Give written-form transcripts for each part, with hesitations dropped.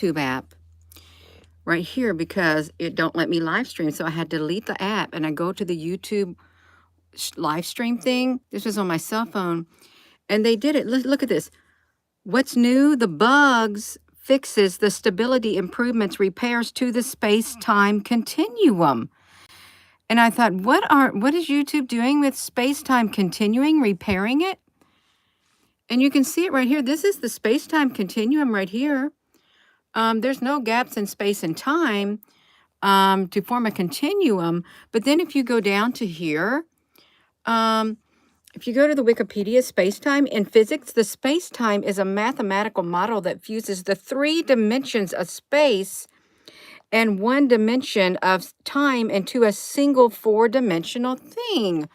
YouTube app right here because it don't let me live stream. So I had to delete the app and I go to the YouTube live stream thing. This was on my cell phone and they did it. Look at this. What's new? The bugs, fixes, the stability improvements, repairs to the space-time continuum. And I thought, what is YouTube doing with space-time continuing, repairing it? And you can see it right here. This is the space-time continuum right here. There's no gaps in space and time to form a continuum. But then if you go down to here, if you go to the Wikipedia spacetime, in physics, the spacetime is a mathematical model that fuses the 3 dimensions of space and 1 dimension of time into a single 4-dimensional thing.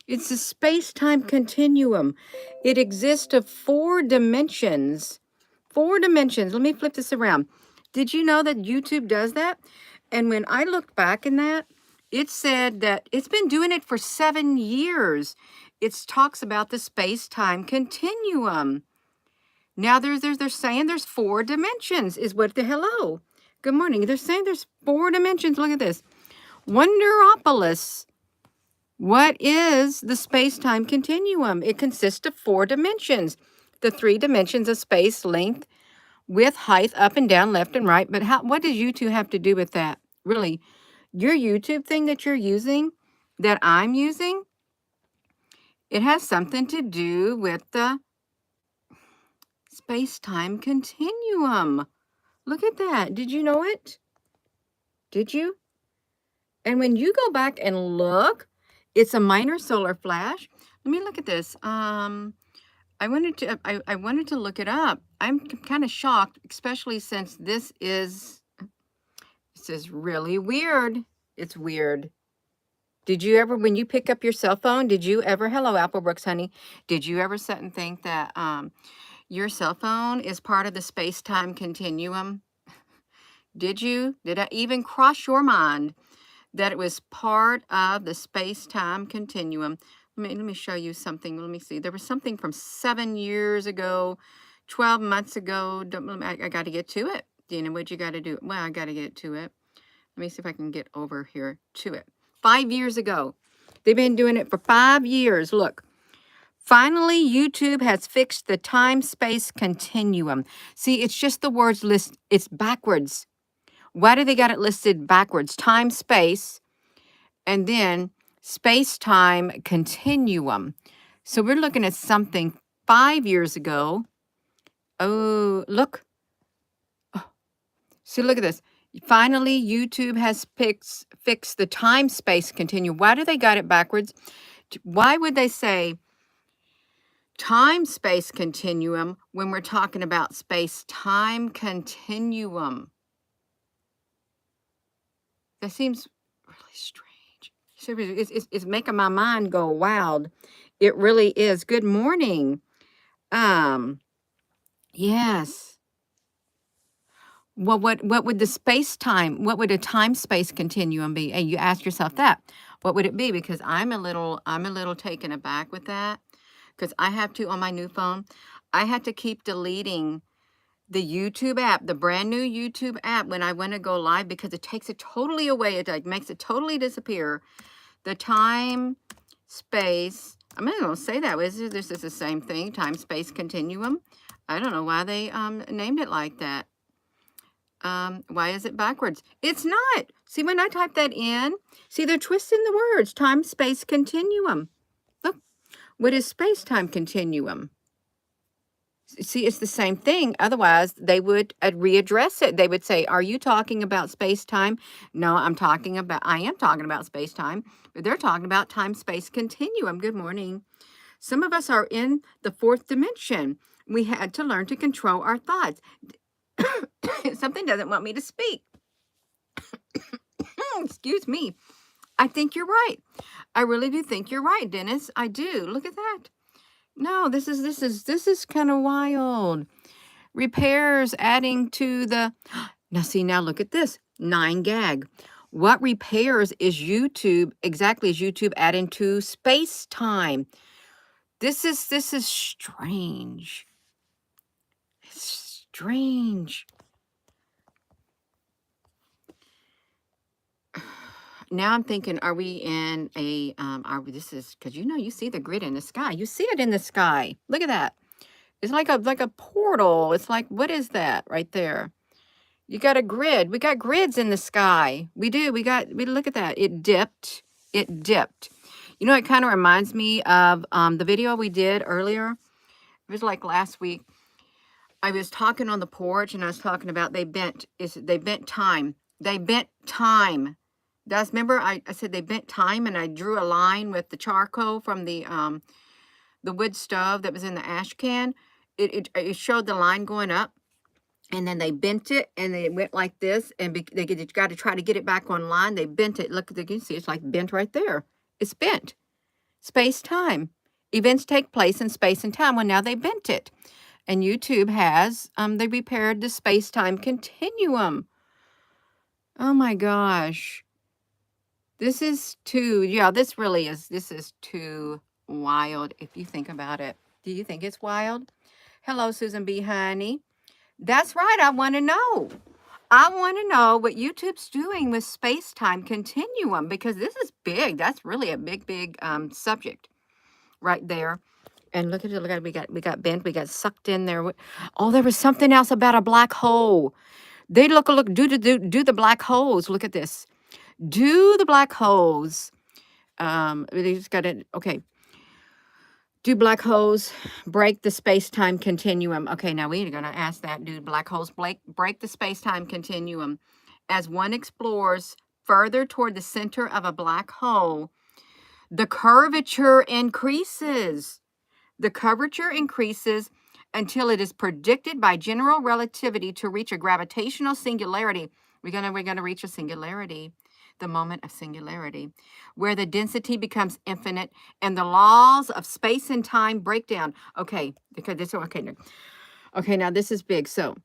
It's a space-time continuum. It exists of 4 dimensions. 4 dimensions. Let me flip this around. Did you know that YouTube does that? And when I looked back in that, it said that it's been doing it for 7 years. It talks about the space-time continuum. Now they're saying there's 4 dimensions. Is what the hello. Good morning. They're saying there's 4 dimensions. Look at this. Wonderopolis. What is the space-time continuum? It consists of 4 dimensions. The 3 dimensions of space, length, width, height, up and down, left and right. But what does YouTube have to do with that? Really, your YouTube thing that you're using, that I'm using, it has something to do with the space-time continuum. Look at that. Did you know it? Did you? And when you go back and look, it's a minor solar flash. Let me look at this. I wanted to look it up. I'm kind of shocked, especially since this is really weird. It's weird. Did you ever, when you pick up your cell phone, did you ever, hello, Applebrooks, honey, did you ever sit and think that your cell phone is part of the space-time continuum? Did you? Did that even cross your mind that it was part of the space-time continuum? Let me show you something. Let me see. There was something from 7 years ago, 12 months ago. I got to get to it. You know what you got to do? Well, I got to get to it. Let me see if I can get over here to it. 5 years ago. They've been doing it for 5 years. Look. Finally, YouTube has fixed the time-space continuum. See, it's just the words list. It's backwards. Why do they got it listed backwards? Time, space, and then space-time continuum. So we're looking at something 5 years ago. Oh, look. Oh. So look at this. Finally, YouTube has fixed the time-space continuum. Why do they got it backwards? Why would they say time-space continuum when we're talking about space-time continuum? That seems really strange. It's making my mind go wild. It really is. Good morning. Yes. Well, what would the space-time, what would a time-space continuum be? And you ask yourself that. What would it be? Because I'm a little taken aback with that. Because I have to, on my new phone, I had to keep deleting the YouTube app, the brand new YouTube app when I want to go live because it takes it totally away. It like makes it totally disappear. The time, space, I'm not going to say that. This is the same thing, time, space, continuum. I don't know why they named it like that. Why is it backwards? It's not. See, when I type that in, see, they're twisting the words. Time, space, continuum. Look, what is space-time continuum? See, it's the same thing. Otherwise, they would readdress it. They would say, are you talking about space-time? No, I am talking about space-time, but they're talking about time-space continuum. Good morning. Some of us are in the 4th dimension. We had to learn to control our thoughts. Something doesn't want me to speak. Excuse me. I think you're right. I really do think you're right, Dennis. I do. Look at that. No, this is kind of wild. Repairs adding to the, now see, now look at this, 9 gag. What repairs is YouTube, exactly is YouTube adding to space-time? This is strange. It's strange. Now I'm thinking, are we in a, this is, because you see the grid in the sky. You see it in the sky. Look at that. It's like a portal. It's like, what is that right there? You got a grid. We got grids in the sky. We do. We look at that. It dipped. It dipped. It kind of reminds me of the video we did earlier. It was like last week. I was talking on the porch and I was talking about they bent time. They bent time. Remember I said they bent time, and I drew a line with the charcoal from the wood stove that was in the ash can. It showed the line going up, and then they bent it, and it went like this, and they got to try to get it back on line. They bent it. Look, you can see it's like bent right there. It's bent. Space time. Events take place in space and time. Well, now they bent it. And YouTube has, they repaired the space-time continuum. Oh my gosh. This is this is too wild if you think about it. Do you think it's wild? Hello, Susan B. Honey. That's right, I want to know. I want to know what YouTube's doing with space-time continuum, because this is big. That's really a big subject right there. And look at it. Look at it. We got bent. We got sucked in there. Oh, there was something else about a black hole. They do the black holes. Look at this. Do the black holes. They just got it. Okay. Do black holes break the space-time continuum? Okay, now we're going to ask that. Do black holes break the space-time continuum? As one explores further toward the center of a black hole, the curvature increases. The curvature increases until it is predicted by general relativity to reach a gravitational singularity. We're gonna reach a singularity, the moment of singularity, where the density becomes infinite and the laws of space and time break down. Okay, because this okay, now this is big. So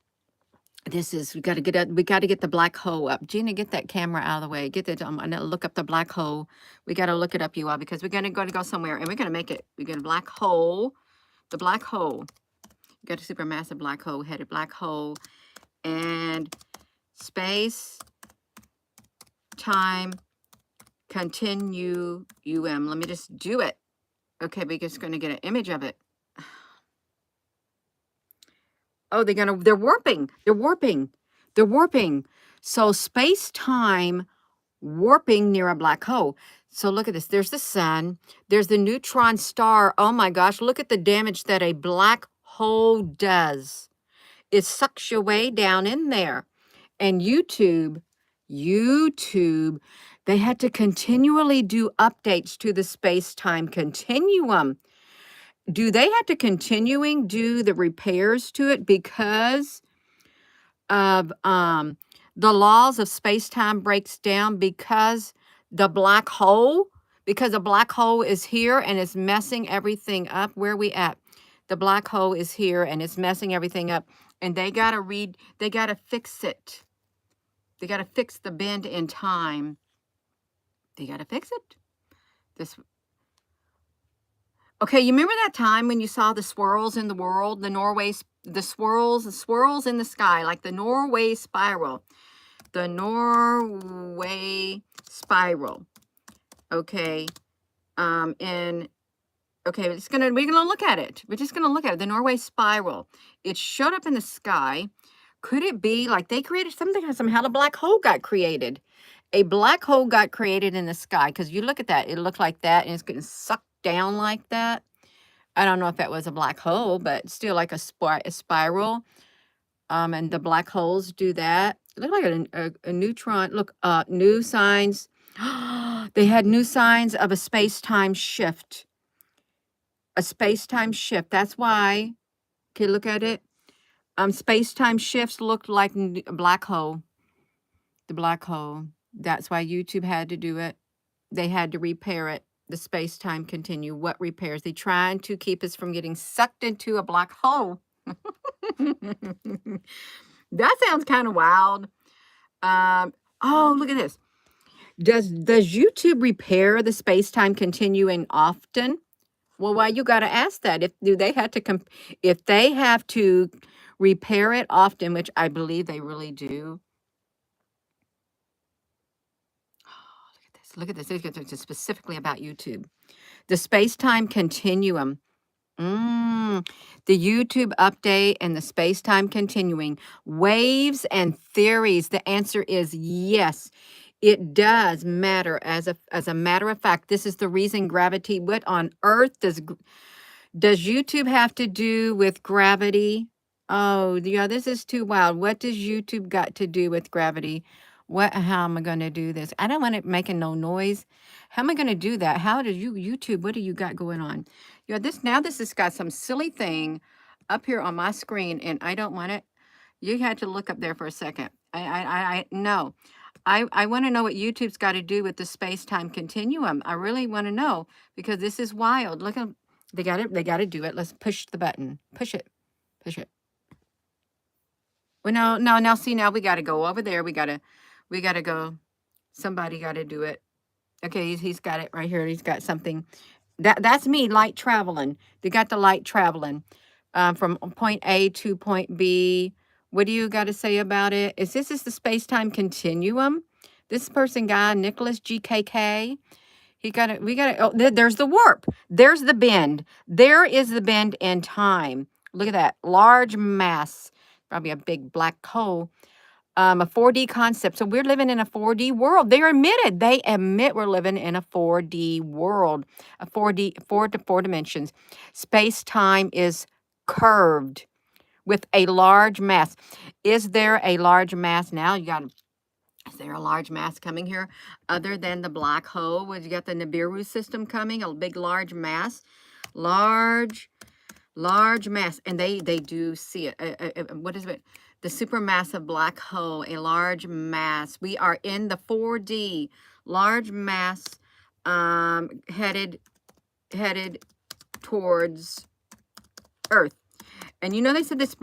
we got to get the black hole up. Gina, get that camera out of the way. Get that. I'm gonna look up the black hole. We got to look it up, you all, because we're gonna go somewhere, and we're gonna make it. We get a black hole. The black hole. You got a supermassive black hole, headed black hole, and space time continuum. Let me just do it. Okay, we're just gonna get an image of it. Oh, they're warping. They're warping. So space-time warping near a black hole. So look at this. There's the sun. There's the neutron star. Oh my gosh, look at the damage that a black hole does. It sucks you way down in there. And YouTube, they had to continually do updates to the space-time continuum. Do they have to continuing do the repairs to it because of the laws of space-time breaks down, because the black hole, because a black hole is here and it's messing everything up? Where are we at? The black hole is here and it's messing everything up, and they got to fix it. They got to fix the bend in time. They got to fix it. Okay, you remember that time when you saw the swirls in the world, the swirls in the sky, like the Norway spiral. The Norway spiral. Okay. Okay, we're gonna look at it. We're just gonna look at it. The Norway spiral. It showed up in the sky. Could it be like they created something? Somehow a black hole got created. A black hole got created in the sky, because you look at that, it looked like that, and it's getting sucked down like that. I don't know if that was a black hole, but still like a spiral. And the black holes do that. It looked like a neutron. Look, new signs. They had new signs of a space-time shift. A space-time shift. That's why. Okay, look at it. Space-time shifts looked like a black hole. The black hole. That's why YouTube had to do it. They had to repair it. The space-time continue. What repairs? They trying to keep us from getting sucked into a black hole. That sounds kind of wild. Oh, look at this. Does YouTube repair the space-time continuum often? Well, why you got to ask that? If they have to repair it often, which I believe they really do. Oh, look at Look at this. It's specifically about YouTube. The space-time continuum. The YouTube update and the space-time continuing. Waves and theories. The answer is yes. It does matter. As a matter of fact, this is the reason gravity. What on earth does YouTube have to do with gravity? Oh, yeah, this is too wild. What does YouTube got to do with gravity? How am I going to do this? I don't want it making no noise. How am I going to do that? How does YouTube, what do you got going on? Yeah, this has got some silly thing up here on my screen and I don't want it. You had to look up there for a second. No. I want to know what YouTube's got to do with the space-time continuum. I really want to know because this is wild. Look at they got to do it. Let's push the button. Push it. Push it. Well, no. Now see, now we got to go over there. We got to go. Somebody got to do it. Okay, he's got it right here. He's got something. That's me, light traveling. They got the light traveling from point A to point B. What do you got to say about it? Is this the space-time continuum? This person guy, Nicholas GKK, he got it. We got it. Oh, there's the warp. There's the bend. There is the bend in time. Look at that. Large mass. Probably a big black hole. A 4D concept. So we're living in a 4D world. They admit we're living in a 4D world. A 4D, four dimensions. Space-time is curved with a large mass. Is there a large mass now? Is there a large mass coming here other than the black hole? Would you got the Nibiru system coming? A big large mass? Large mass. And they do see it. What is it? The supermassive black hole, a large mass. We are in the 4D. Large mass headed towards Earth. And they said this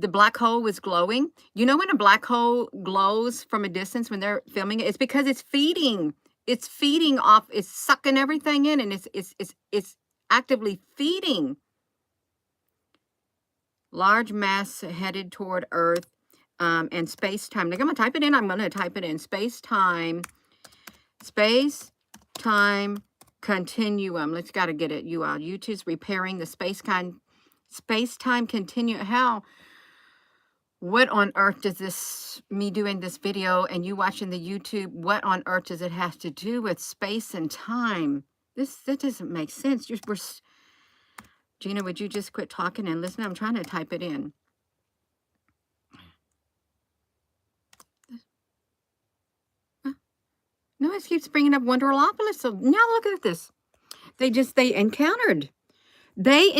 the black hole was glowing. You know when a black hole glows from a distance when they're filming it? It's because it's feeding. It's feeding off. It's sucking everything in, and it's actively feeding. Large mass headed toward Earth, and space-time. Like I'm gonna type it in. I'm gonna type it in. Space-time continuum. Let's gotta get it. YouTube's repairing the space-time continuum. How? What on earth does me doing this video and you watching the YouTube, what on earth does it have to do with space and time? That doesn't make sense. Gina, would you just quit talking and listen? I'm trying to type it in. No, it keeps bringing up Wonderlopolis. So now look at this. They encountered. They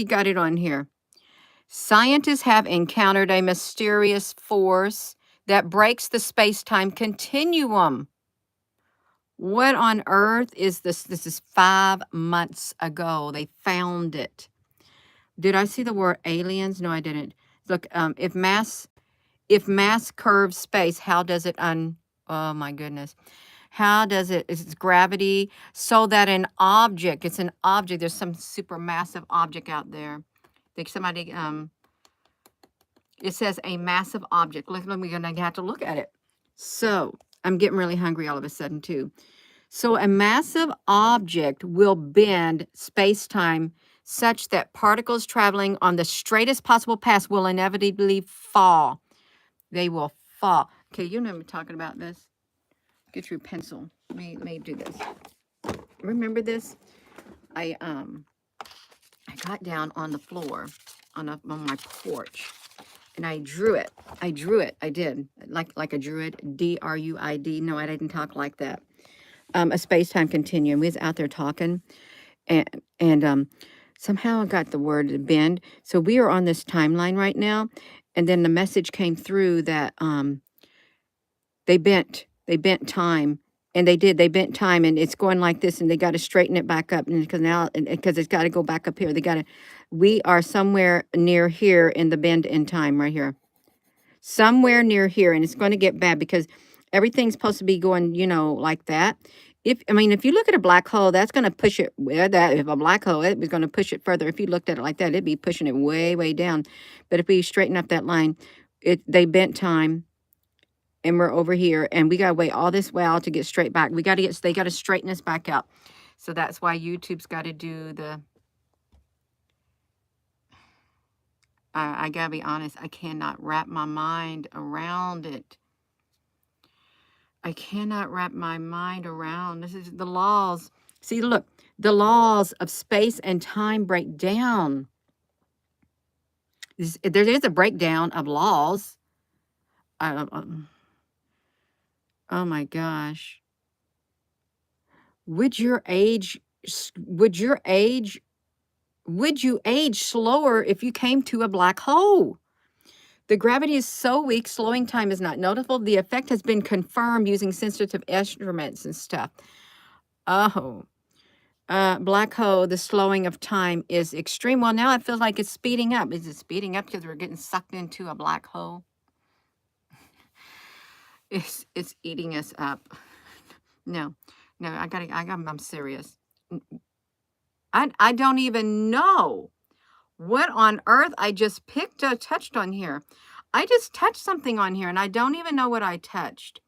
got it on here. Scientists have encountered a mysterious force that breaks the space-time continuum. What on earth is this? This is 5 months ago. They found it. Did I see the word aliens? No, I didn't. Look, if mass curves space, how does it oh my goodness. How does it's gravity so that it's an object. There's some supermassive object out there. Think somebody, it says a massive object. Look, we're going to have to look at it. So I'm getting really hungry all of a sudden too. So a massive object will bend space-time such that particles traveling on the straightest possible path will inevitably fall. They will fall. Okay, you know me talking about this. Get your pencil. Let me do this. Remember this? I got down on the floor on my porch and I drew it. I did. Like a druid. D-R-U-I-D. No, I didn't talk like that. A space-time continuum. We was out there talking and somehow I got the word bend. So we are on this timeline right now. And then the message came through that they bent time. And they bent time, and it's going like this, and they got to straighten it back up, and because it's got to go back up here. We are somewhere near here in the bend in time, right here, somewhere near here, and it's going to get bad because everything's supposed to be going, like that. If you look at a black hole, that's going to push it if a black hole, it was going to push it further. If you looked at it like that, it'd be pushing it way, way down. But if we straighten up that line, they bent time. and we're over here, and we got to wait all this while to get straight back. They got to straighten us back up. So that's why YouTube's got to do the, I got to be honest, I cannot wrap my mind around it. I cannot wrap my mind around. This is the laws. See, look, the laws of space and time break down. There is a breakdown of laws. Oh my gosh. Would you age slower if you came to a black hole? The gravity is so weak, slowing time is not noticeable. The effect has been confirmed using sensitive instruments and stuff. Oh, black hole, the slowing of time is extreme. Well, now it feels like it's speeding up. Is it speeding up because we're getting sucked into a black hole? It's eating us up. No, I'm serious. I don't even know what on earth I just touched on here. I just touched something on here and I don't even know what I touched.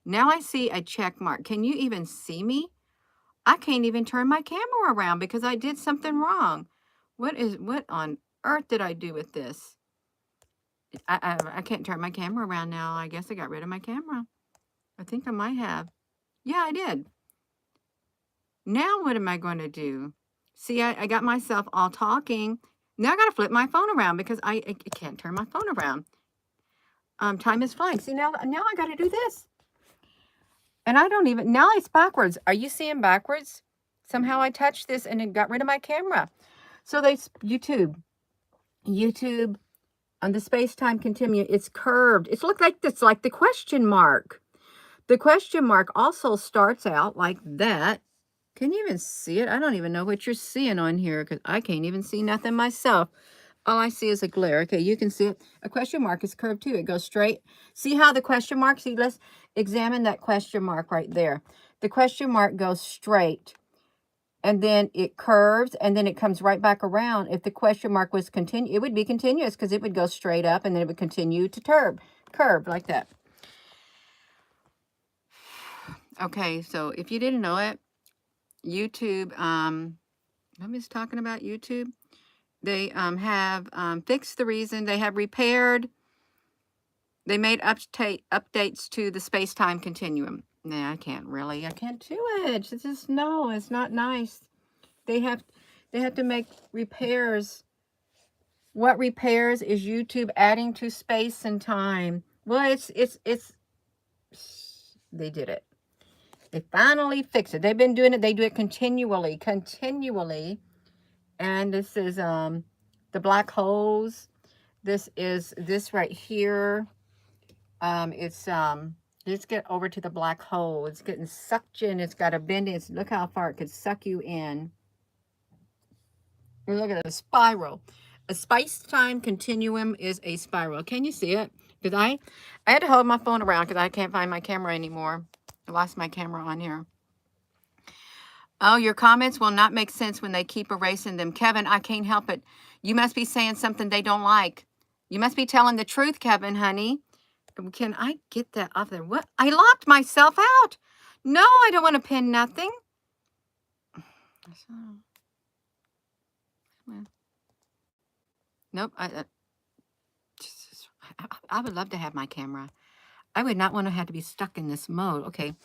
Now I see a check mark. Can you even see me? I can't even turn my camera around because I did something wrong. What on earth did I do with this? I can't turn my camera around now. I guess I got rid of my camera. I think I might have. Yeah, I did. Now what am I going to do? See, I got myself all talking. Now I got to flip my phone around because I can't turn my phone around. Time is flying. See, now I got to do this. And I don't even, now it's backwards. Are you seeing backwards? Somehow I touched this and it got rid of my camera. So YouTube on the space-time continuum, it's curved. It's looked like this, like the question mark. The question mark also starts out like that. Can you even see it? I don't even know what you're seeing on here because I can't even see nothing myself. All I see is a glare. Okay, you can see it. A question mark is curved too. It goes straight. See how the question mark, see, let's examine that question mark right there. The question mark goes straight and then it curves and then it comes right back around. If the question mark was it would be continuous because it would go straight up and then it would continue to curve like that. Okay, so if you didn't know it, YouTube, I'm just talking about YouTube. They have fixed the reason. They have repaired. They made updates to the space-time continuum. Nah, I can't do it. It's just, no, it's not nice. They have to make repairs. What repairs is YouTube adding to space and time? Well, they did it. They finally fixed it. They've been doing it. They do it continually. And this is the black holes. This right here. Let's get over to the black hole. It's getting sucked in. It's got a bend. Look how far it could suck you in. And look at the spiral. A space-time continuum is a spiral. Can you see it? Because I had to hold my phone around because I can't find my camera anymore. I lost my camera on here. Oh, your comments will not make sense when they keep erasing them. Kevin, I can't help it. You must be saying something they don't like. You must be telling the truth, Kevin, honey. Can I get that off there? What? I locked myself out. No, I don't want to pin nothing. Nope. I would love to have my camera. I would not want to have to be stuck in this mode. Okay,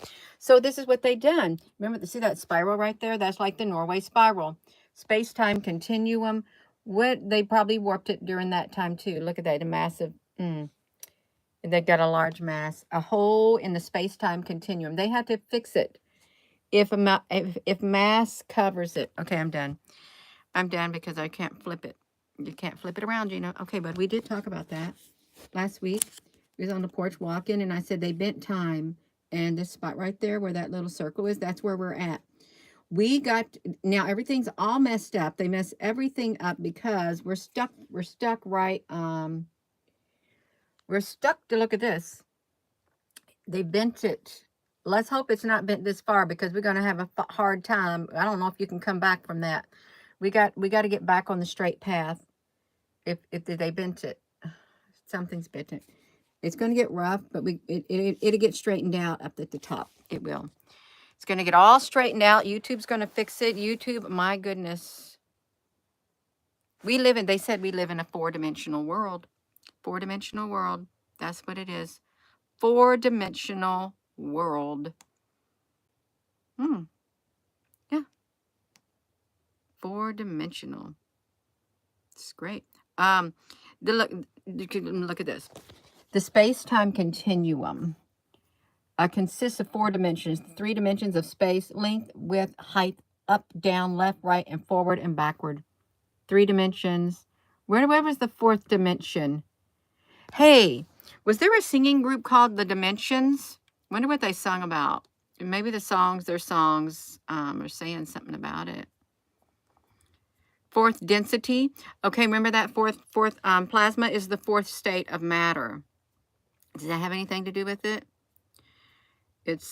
so this is what they done. Remember, see that spiral right there? That's like the Norway spiral. Space-time continuum. They probably warped it during that time too. Look at that, a massive, they got a large mass. A hole in the space-time continuum. They had to fix it if mass covers it. Okay, I'm done. I'm done because I can't flip it. You can't flip it around, you know. Okay, but we did talk about that last week. We was on the porch walking, and I said they bent time. And this spot right there where that little circle is, that's where we're at. Now everything's all messed up. They mess everything up because we're stuck right, we're stuck to look at this. They bent it. Let's hope it's not bent this far because we're going to have a hard time. I don't know if you can come back from that. We got to get back on the straight path if they bent it. Something's bent it. It's going to get rough, but it'll get straightened out up at the top. It will. It's going to get all straightened out. YouTube's going to fix it. YouTube, my goodness. They said we live in a 4-dimensional world. 4-dimensional world. That's what it is. 4-dimensional world. Yeah. 4-dimensional. It's great. Look at this. The space-time continuum consists of 4 dimensions. 3 dimensions of space, length, width, height, up, down, left, right, and forward and backward. 3 dimensions. Where was the 4th dimension? Hey, was there a singing group called The Dimensions? Wonder what they sung about. Maybe their songs are saying something about it. 4th density. Okay, remember that fourth plasma is the 4th state of matter. Does that have anything to do with it? It's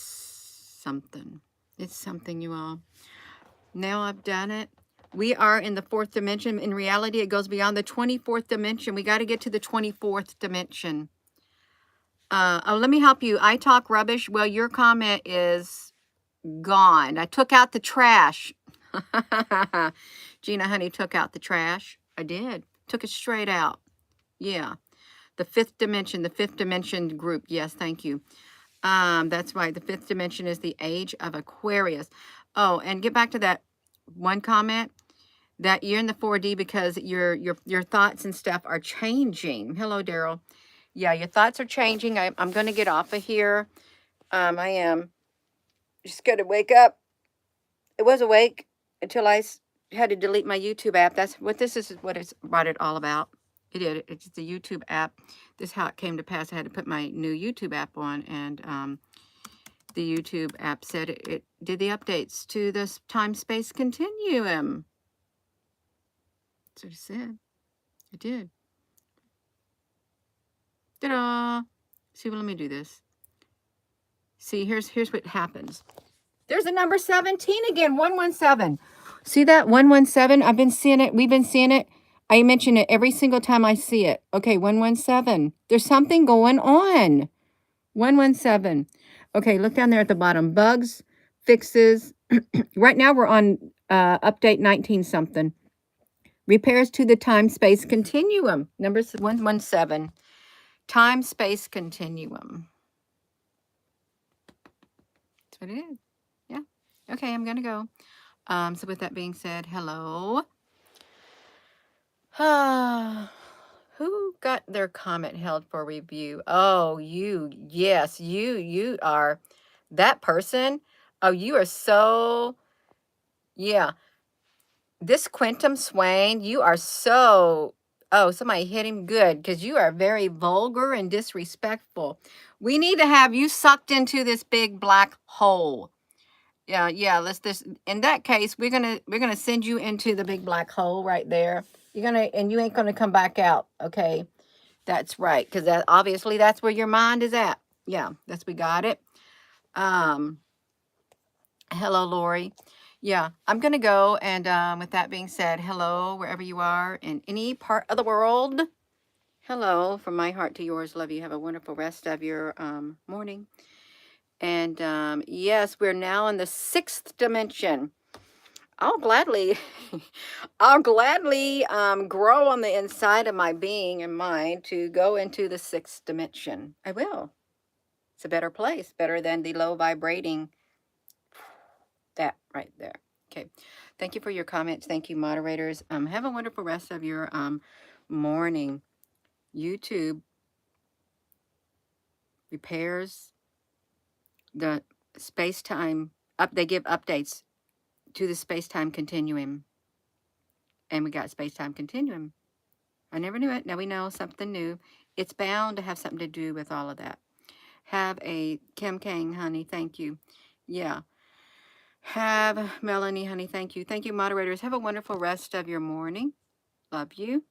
something. It's something, you all. Now I've done it. We are in the 4th dimension. In reality, it goes beyond the 24th dimension. We got to get to the 24th dimension. Let me help you. I talk rubbish. Well, your comment is gone. I took out the trash. Gina, honey, took out the trash. I did. Took it straight out. Yeah. The 5th dimension, the 5th dimension group. Yes, thank you. That's right. The 5th dimension is the age of Aquarius. Oh, and get back to that one comment that you're in the 4D because your thoughts and stuff are changing. Hello, Daryl. Yeah, your thoughts are changing. I'm going to get off of here. I am just going to wake up. I was awake until I had to delete my YouTube app. That's what this is. What it's all about. It did. It's the YouTube app. This is how it came to pass. I had to put my new YouTube app on, and the YouTube app said it did the updates to this time-space continuum. That's what it said. It did. Ta-da! See, well, let me do this. See, here's what happens. There's a number 17 again, 117. See that 117? I've been seeing it. We've been seeing it. I mention it every single time I see it. Okay, 117. There's something going on. 117. Okay, look down there at the bottom. Bugs, fixes. Right now we're on update 19 something. Repairs to the time-space continuum. Number 117. Time-space continuum. That's what it is. Yeah. Okay, I'm going to go. So with that being said, hello. Who got their comment held for review? Oh, you. Yes, you are that person. Oh, you are so, yeah. This Quentin Swain, you are so, oh, somebody hit him good because you are very vulgar and disrespectful. We need to have you sucked into this big black hole. Yeah, let's just, in that case, we're gonna send you into the big black hole right there. And you ain't gonna come back out, okay? That's right, because that obviously that's where your mind is at. Yeah, we got it. Hello, Lori. Yeah, I'm gonna go, and with that being said, hello, wherever you are in any part of the world. Hello, from my heart to yours. Love you. Have a wonderful rest of your morning. And yes, we're now in the 6th dimension. I'll gladly grow on the inside of my being and mind to go into the 6th dimension. I will. It's a better place, better than the low vibrating. That right there. Okay. Thank you for your comments. Thank you, moderators. Have a wonderful rest of your morning. YouTube repairs the space-time up. They give updates to the space-time continuum. And we got space-time continuum. I never knew it. Now we know something new. It's bound to have something to do with all of that. Have a Kim Kang, honey. Thank you. Yeah. Have Melanie, honey. Thank you. Thank you, moderators. Have a wonderful rest of your morning. Love you.